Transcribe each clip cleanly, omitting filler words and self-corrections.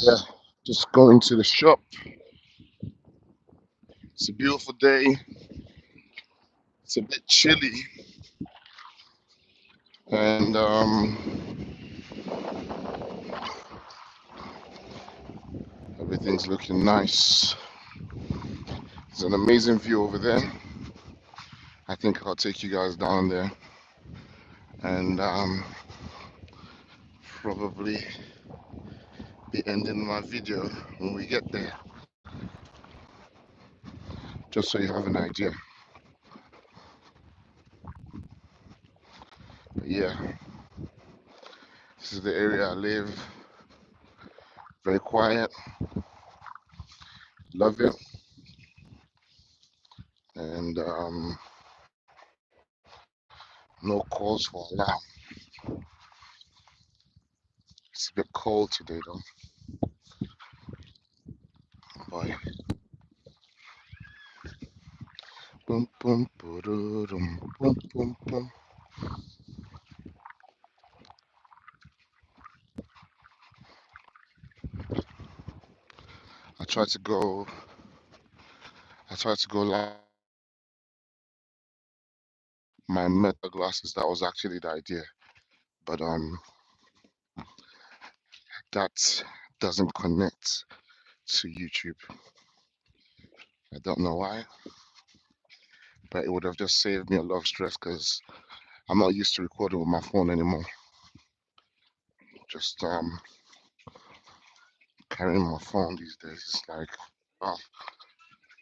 Yeah, just going to the shop. It's a beautiful day. It's a bit chilly, and everything's looking nice. There's an amazing view over there. I think I'll take you guys down there and probably be ending my video when we get there, just so you have an idea. But yeah, this is the area I live. Very quiet. Love it. And no calls for alarm. It's a bit cold today though. Boy. Boom, boom, boom, boom, boom, boom. I tried to go. I tried to go live. My meta glasses. That was actually the idea, but that doesn't connect to YouTube. I don't know why, but it would have just saved me a lot of stress because I'm not used to recording with my phone anymore. Just carrying my phone these days is like, oh,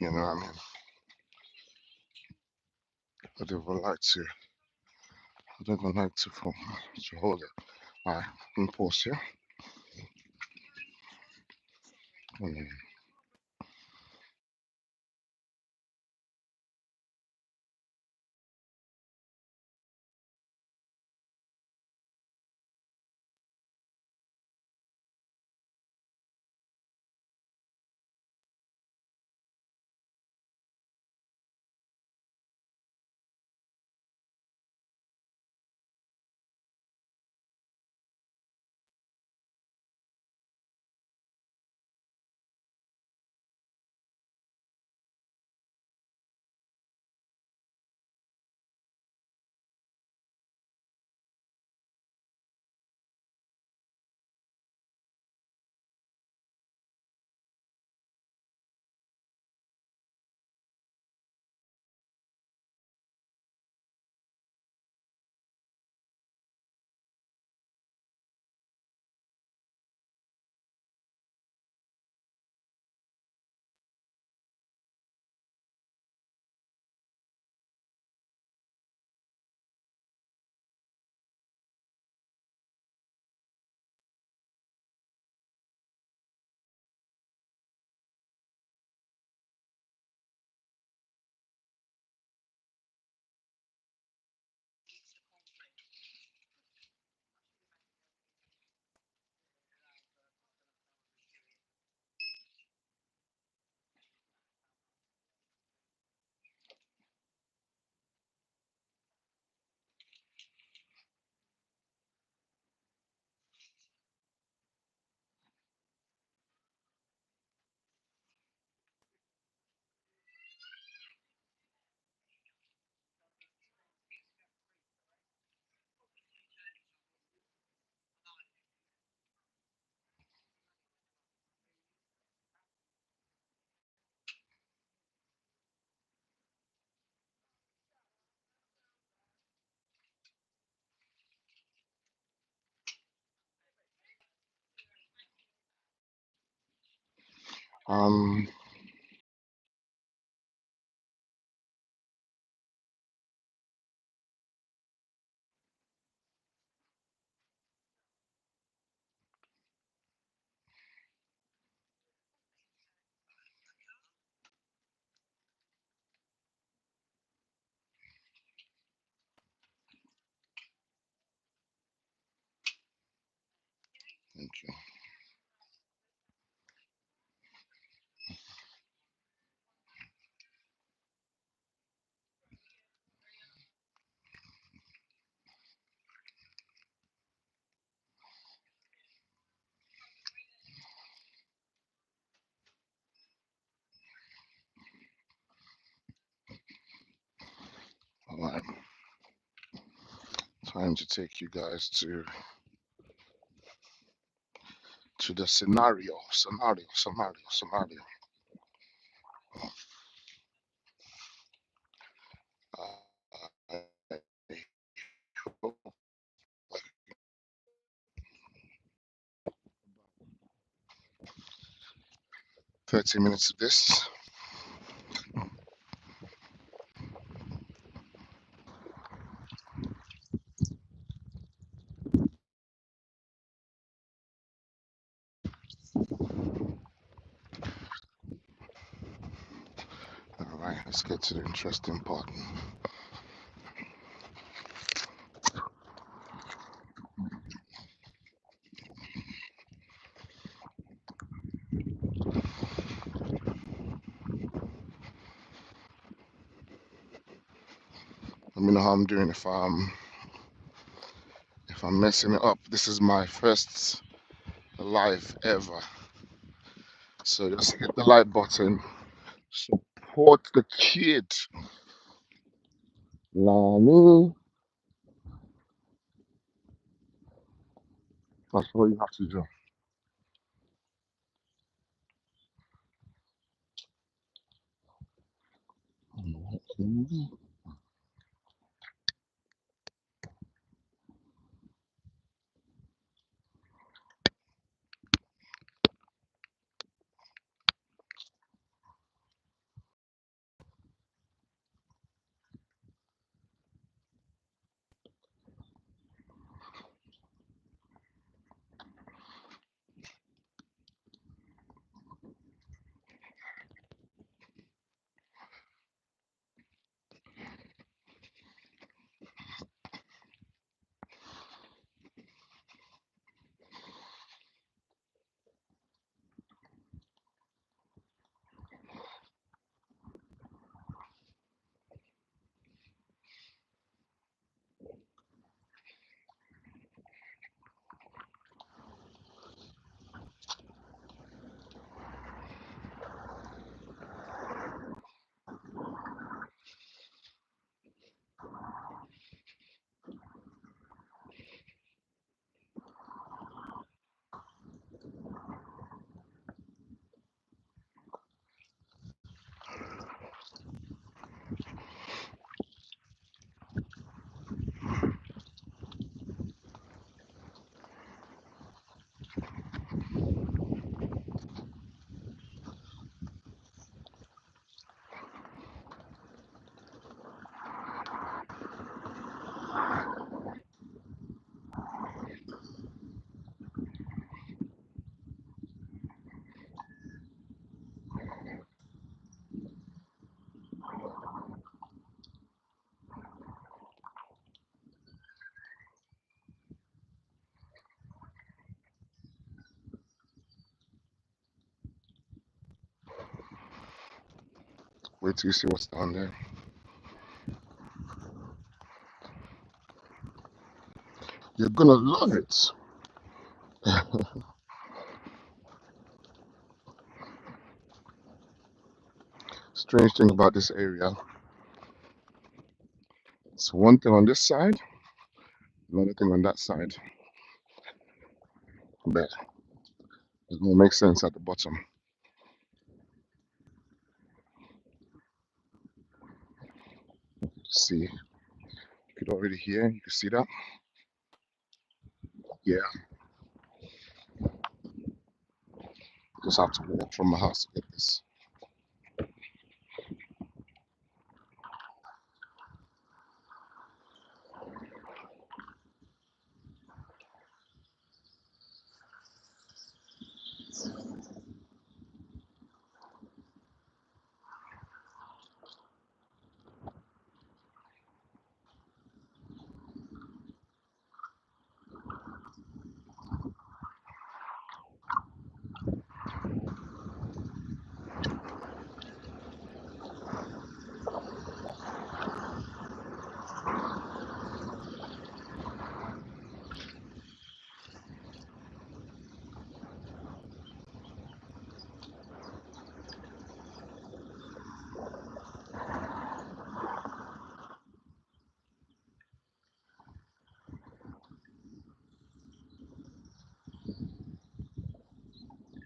you know what I mean? I don't even like to. I don't even like to hold it. All right, I'm pause here. Mm. Um, thank you. trying to take you guys to the scenario. I hope 30 minutes of this. All right, let's get to the interesting part. Let me know how I'm doing if I'm messing it up. This is my first live ever. So just hit the like button. Support the kid. Lani. That's what you have to do. Wait till you see what's down there. You're gonna love it. Strange thing about this area. It's one thing on this side, another thing on that side. But it will make sense at the bottom. See, you could already hear. You can see that. Yeah, just have to walk from my house to get this.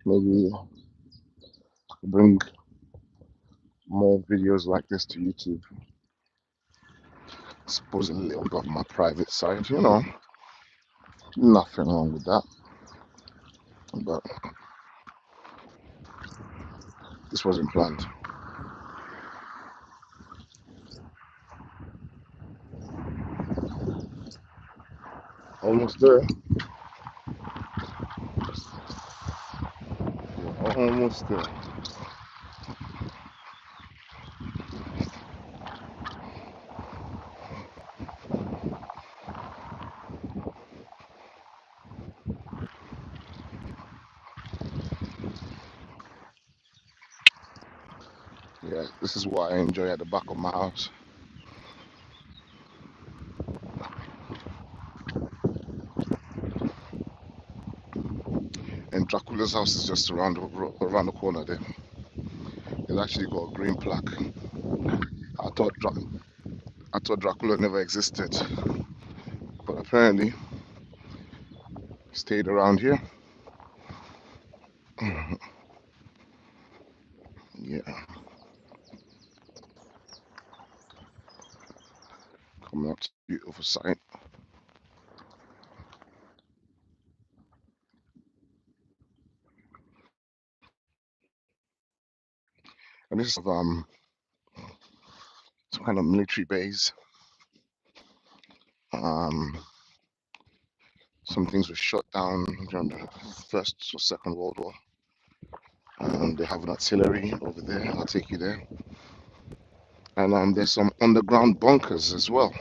Maybe bring more videos like this to YouTube. Suppose a little bit of my private side, you know, nothing wrong with that. But this wasn't planned. Almost there. We're almost there. Yeah, this is what I enjoy at the back of my house. And Dracula's house is just around the corner there. It's actually got a green plaque. I thought I thought Dracula never existed, but apparently he stayed around here. Yeah, coming up to beautiful sight. And this is some kind of military base. Um, some things were shut down during the First or Second World War. They have an artillery over there. I'll take you there. And there's some underground bunkers as well.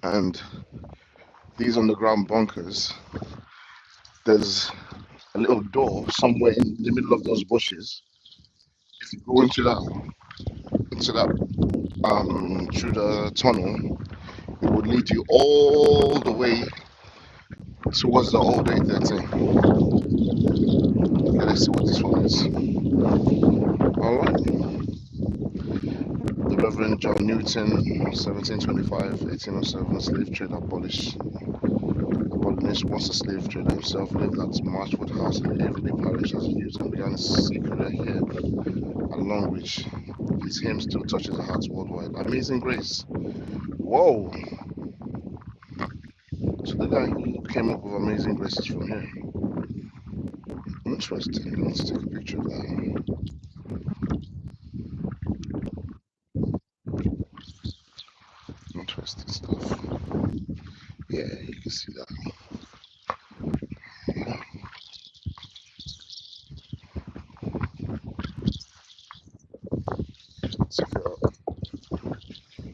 And these underground bunkers, there's a little door somewhere in the middle of those bushes. If you go into that through the tunnel, it would lead you all the way towards the old 813. Okay, let's see what this one is. Alright. The Reverend John Newton, 1725, 1807, slave trade abolitionist. Once a slave trader himself, lived at Marchwood House in Everyday Parish as a youth and began his career here, along which his hymn still touches the hearts worldwide. Amazing Grace. Whoa! So the guy who came up with Amazing Grace is from here. Interesting. Let's take a picture of that. Interesting stuff. Yeah, you can see that. So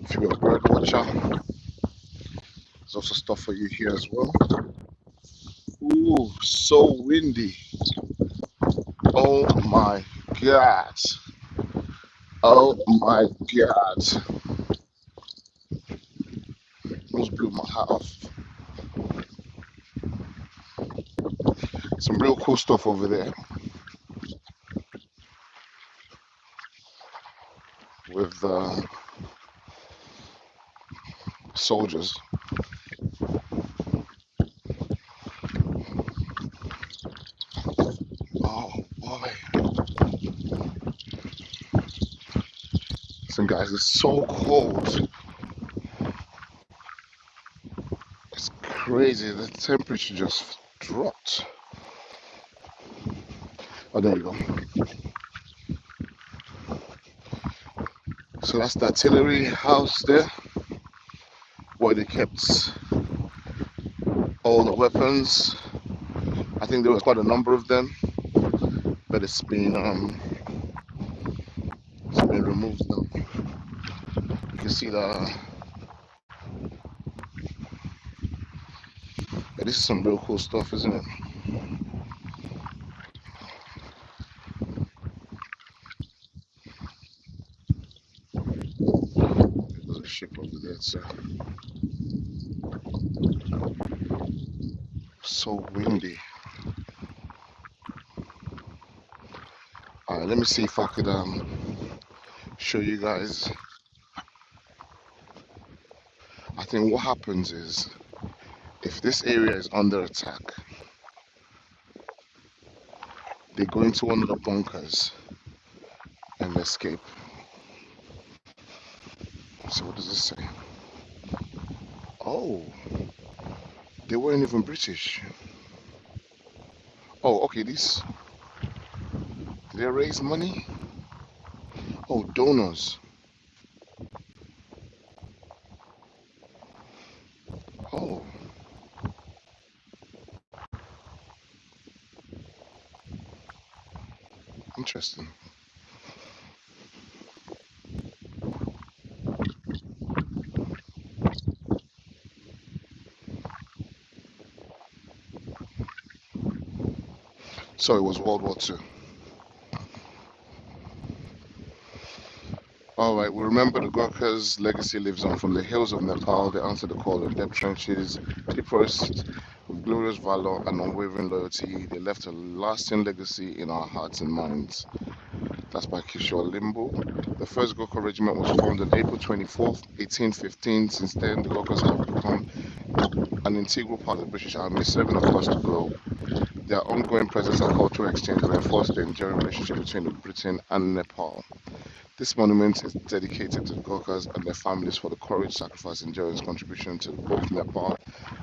if you're a bird watcher, there's also stuff for you here as well. Ooh, so windy. Oh my god. Oh my god. Almost blew my hat off. Some real cool stuff over there with soldiers. Oh boy. Listen guys, it's so cold. It's crazy. The temperature just dropped. Oh, there you go. So that's the artillery house there, where they kept all the weapons. I think there was quite a number of them, but it's been removed now. You can see the. Yeah, this is some real cool stuff, isn't it? There's a ship over there, so so windy. All right, let me see if I could show you guys. I think what happens is if this area is under attack, They go into one of the bunkers and escape. So what does this say? Oh, they weren't even British. Oh, okay. These did they raise money? Oh, donors. Oh, interesting. So it was World War II. All right, we remember the Gurkhas' legacy lives on. From the hills of Nepal, they answered the call of depth trenches, depressed with glorious valor and unwavering loyalty. They left a lasting legacy in our hearts and minds. That's by Kishore Limbo. The first Gurkha regiment was formed on April 24th, 1815. Since then, the Gurkhas have become an integral part of the British Army, serving across the globe. Their ongoing presence and cultural exchange reinforce the enduring relationship between Britain and Nepal. This monument is dedicated to the Gurkhas and their families for the courage, sacrifice, and endurance contribution to both Nepal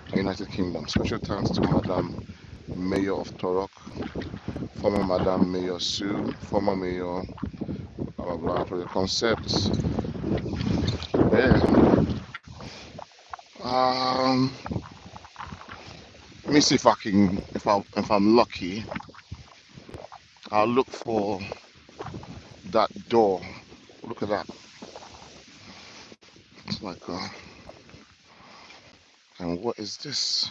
and United Kingdom. Special thanks to Madam Mayor of Torok, former Madam Mayor Sue, former Mayor, blah blah blah, for the concepts. Yeah. Let me see if I can, if I'm lucky, I'll look for that door. Look at that. It's like, and what is this?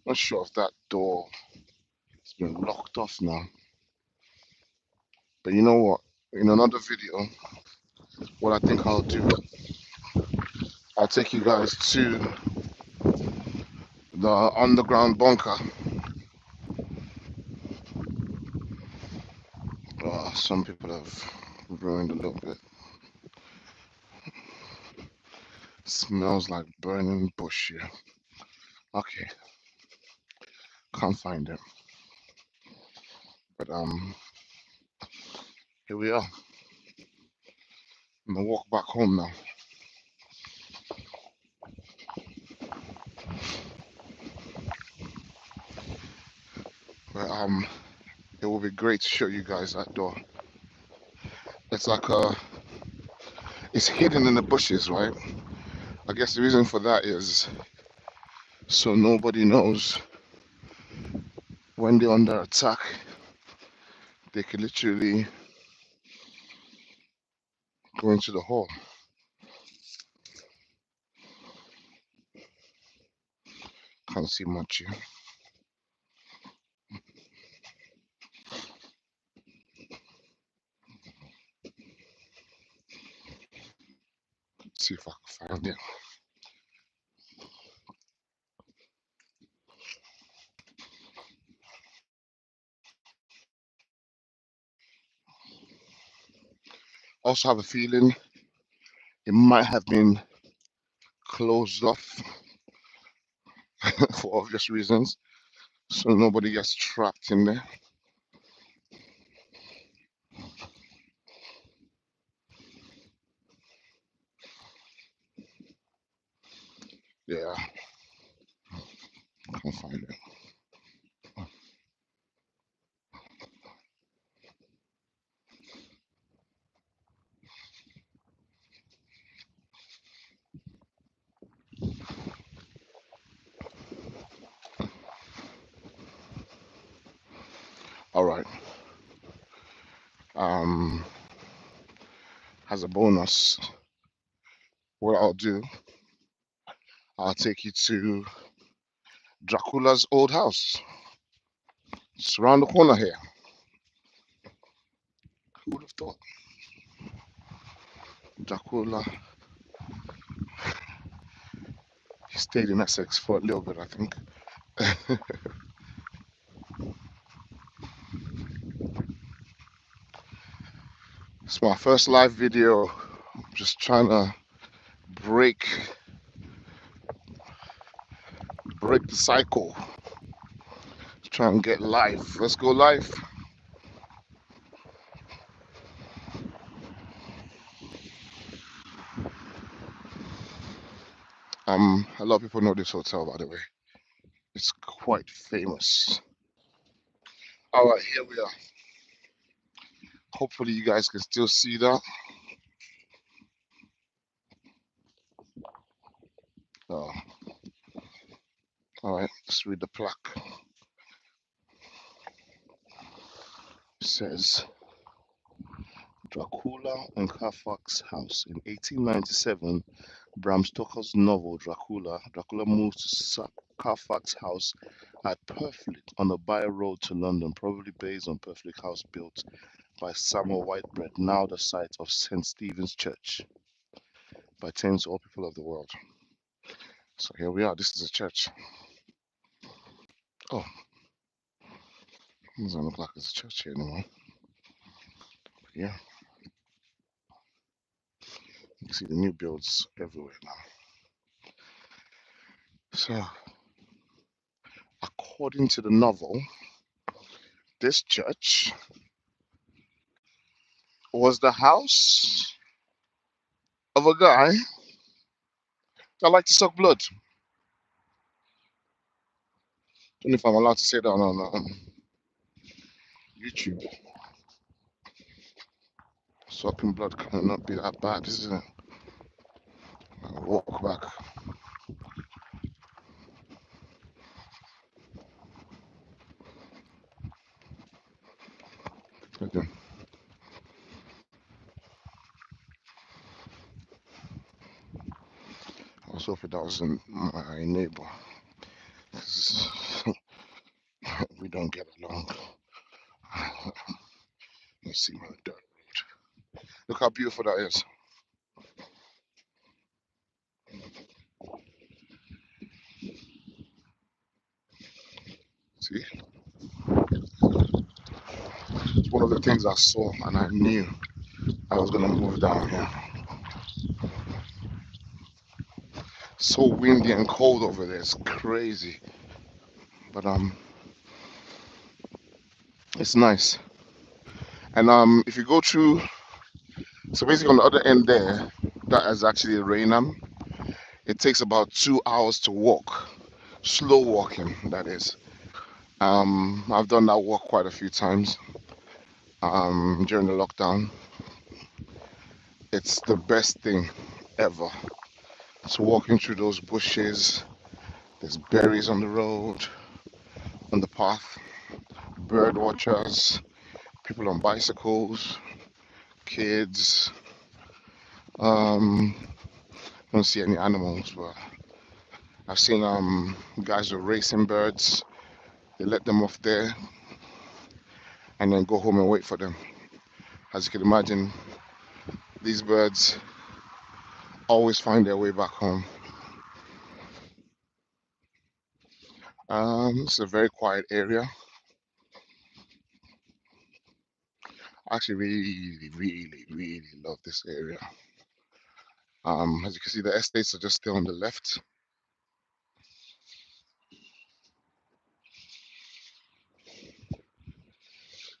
Not sure if that door has been locked off now. But you know what? In another video, what I think I'll do, I'll take you guys to the underground bunker. Some people have ruined a little bit. Smells like burning bush here. Okay, can't find it. But here we are. I'm gonna walk back home now. But it will be great to show you guys that door. It's like it's hidden in the bushes, right? I guess the reason for that is so nobody knows when they're under attack. They could literally go into the hole. Can't see much here. Let's see if I can find it. Also have a feeling it might have been closed off for obvious reasons, so nobody gets trapped in there. Yeah, can't find it. All right. Um, as a bonus, what I'll do, I'll take you to Dracula's old house. It's around the corner here. Who would have thought? Dracula, he stayed in Essex for a little bit, I think. It's my first live video. I'm just trying to break break the cycle. Try and get live. Let's go live. A lot of people know this hotel, by the way. It's quite famous. All right, here we are. Hopefully, you guys can still see that. Uh, all right, let's read the plaque. It says Dracula and Carfax House. In 1897, Bram Stoker's novel Dracula moves to Carfax House at Purfleet on the by road to London, probably based on Purfleet House built by Samuel Whitbread, now the site of St. Stephen's Church, by Thames to all people of the world. So here we are. This is a church. Oh, it doesn't look like it's a church here anymore. Yeah, you can see the new builds everywhere now. So, according to the novel, this church was the house of a guy that liked to suck blood. Don't know if I'm allowed to say that on YouTube. Sucking blood cannot be that bad, isn't it? I'll walk back. Okay. I was hoping that wasn't my neighbor, 'cause we don't get along. Let's see my dirt road. Look how beautiful that is. See, it's one of the things I saw, and I knew I was gonna move down here. So windy and cold over there. It's crazy, but it's nice. And if you go through, so basically on the other end there, that is actually Rainham. It takes about 2 hours to walk, slow walking, that is. I've done that walk quite a few times during the lockdown. It's the best thing ever. So walking through those bushes, there's berries on the road, on the path, bird watchers, people on bicycles, kids. I don't see any animals, but I've seen guys with racing birds. They let them off there and then go home and wait for them. As you can imagine, these birds always find their way back home. It's a very quiet area. I actually really love this area. As you can see, the estates are just still on the left.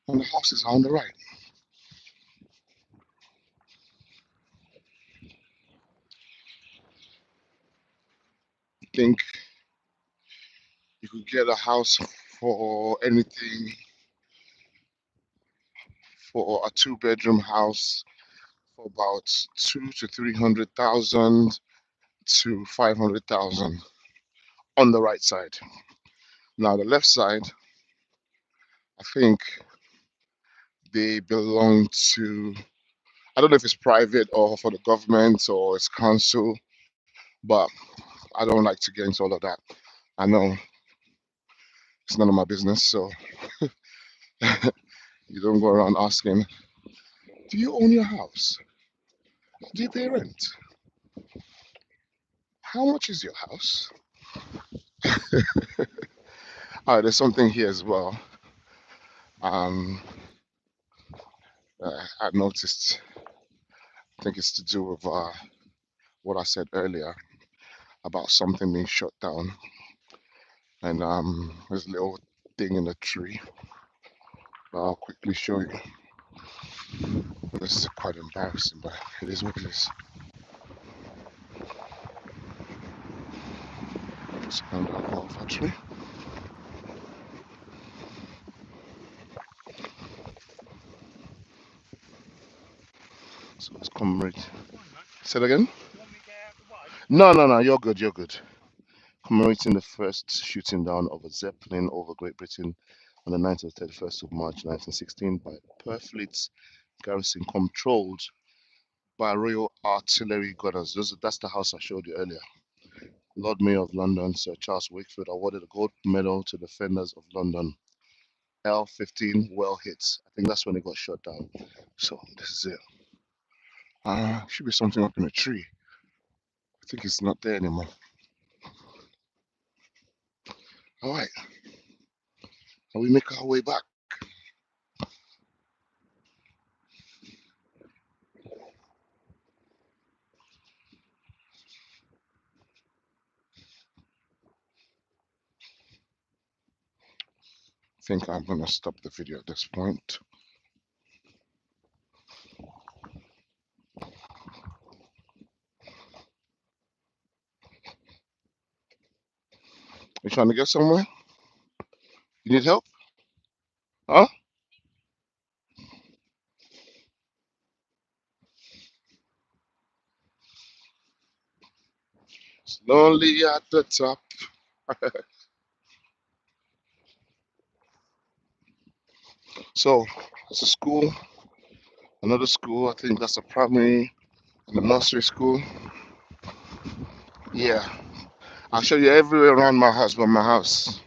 And the houses are on the right. I think you could get a house for anything, for a two-bedroom house for about 200,000 to 500,000 on the right side. Now the left side, I think they belong to, I don't know if it's private or for the government or it's council, but I don't like to get into all of that. I know it's none of my business, so you don't go around asking, do you own your house? Do you pay rent? How much is your house? All right, there's something here as well. Um, I noticed, I think it's to do with what I said earlier about something being shut down. And there's a little thing in the tree. I'll quickly show you. This is quite embarrassing, but it is what it is. It's an alcohol factory. So let's come right. Say it again? No. You're good. You're good. Commemorating the first shooting down of a Zeppelin over Great Britain on the night of 31st of March 1916 by Purfleet's garrison controlled by Royal Artillery gunners. That's the house I showed you earlier. Lord Mayor of London, Sir Charles Wakefield, awarded a gold medal to defenders of London. L-15 well hits. I think that's when it got shot down. So this is it. Should be something up in a tree. I think it's not there anymore. All right. And we make our way back. I think I'm gonna stop the video at this point. You trying to get somewhere? You need help? Huh? It's lonely at the top. So it's a school, another school. I think that's a primary and a nursery school. Yeah, I'll show you everywhere around my house, but my house.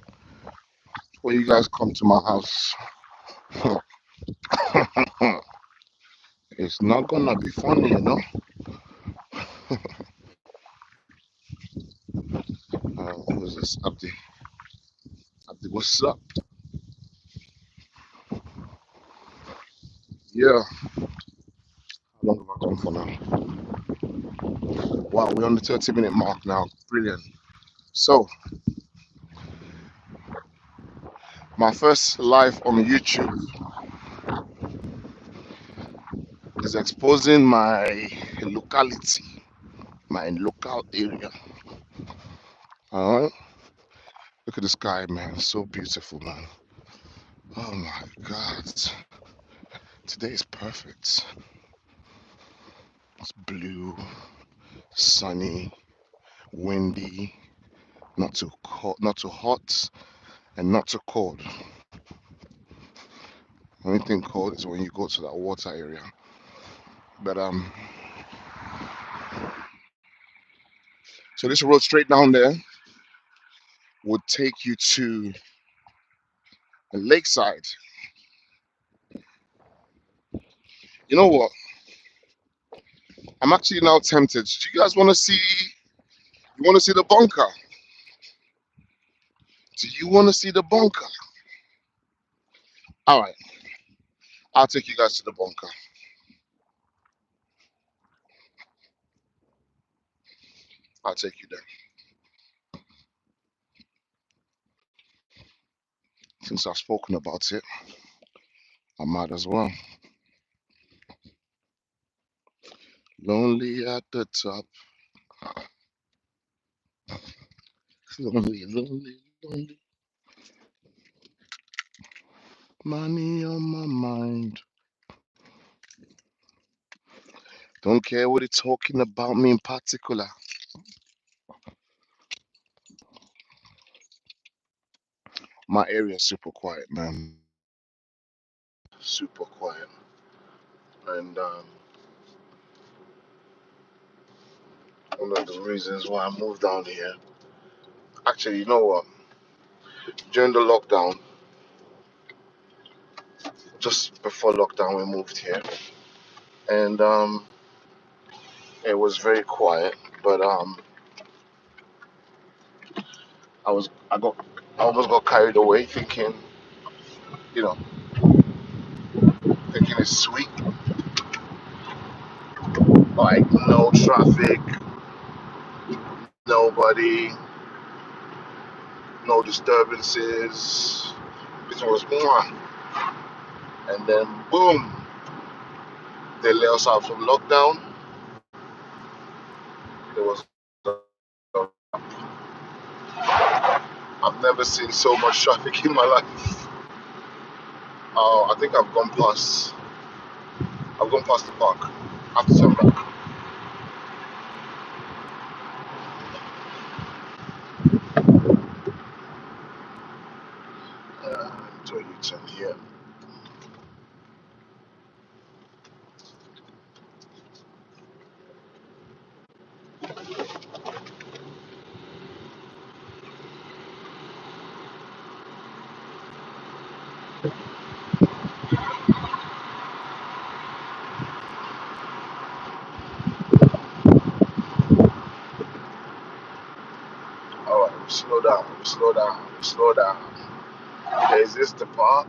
Before you guys come to my house, it's not gonna be funny, you know. Who's this? Abdi. Abdi, what's up? Yeah. How long have I gone for now? Wow, we're on the 30-minute mark now. Brilliant. So, my first live on YouTube is exposing my locality, my local area. All right. Look at the sky, man. So beautiful, man. Oh my God. Today is perfect. It's blue, sunny, windy, not too cold, not too hot, and not too cold. Only thing cold is when you go to that water area. But so this road straight down there would take you to the lakeside. You know what? I'm actually now tempted. Do you guys want to see? You want to see the bunker? Do you want to see the bunker? All right, I'll take you guys to the bunker. I'll take you there. Since I've spoken about it, I might as well. Lonely at the top. Lonely, lonely, lonely. Money on my mind. Don't care what it's talking about me in particular. My area is super quiet, man. Super quiet. And one of the reasons why I moved down here. Actually, you know what? During the lockdown, just before lockdown, we moved here, and it was very quiet. But I almost got carried away, thinking, you know, thinking it's sweet, like no traffic, nobody, no disturbances. It was one, and then boom, they let us out from lockdown. There was I've never seen so much traffic in my life. I think I've gone past the park. I have to turn back. Do a U-turn here. Alright, we slow down. Okay, is this the park?